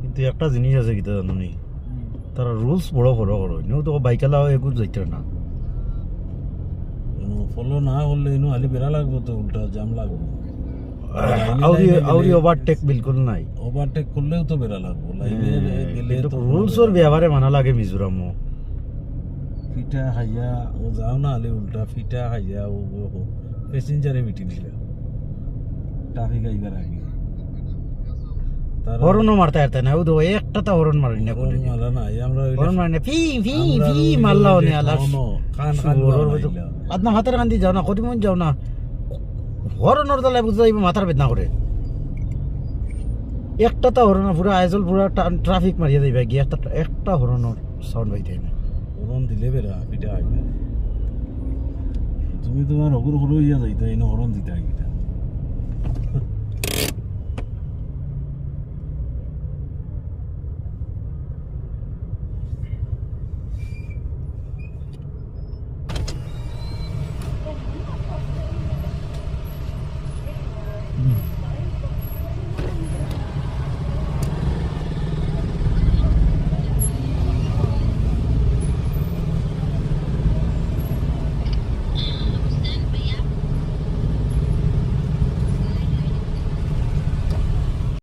কিন্তু একটা জিনিস আছে কিতা জানো নি, তারা রুলস বড় করো করো ইনো তো বাইকালা এগুলো যাইতে না। ফলো না করলে ইনো আলি বেড়া লাগবো, তো উল্টা জাম লাগবো। আউরি ওভারটেক বিলকুল নাই। ওভারটেক করলেও তো বেড়া লাগবো, লাইনে গেলে তো রুলসর ব্যবহারে মানা লাগে মিজোরামও। ফিটা খাইয়া ও যাও না আলি উল্টা ফিটা খাইয়া ও প্যাসেঞ্জারে মিটি নিলে ট্রাফিক আইবার আগে হরনও মারতে আরতে না, ও তো একটা তো হরন মারি না কোনে মারা না আমরা হরন মারি না, ফি ফি ফি মারলাও নি আলা কান কান আদনা হাতের কান্দি যাও না, কত মন যাও না, হরনর দলে বুঝাইব মাথার বেদনা করে। একটা তো হরন পুরো আইজল পুরো ট্রাফিক মারিয়া যাইবা গিয়ে একটা হরনর সাউন্ড হইতে না। হরন দিলে বেরা ফিটা আইবে, তুমি তোমার হগুর হলো ইয়া যাইতা, এনে হরন দিতে আগে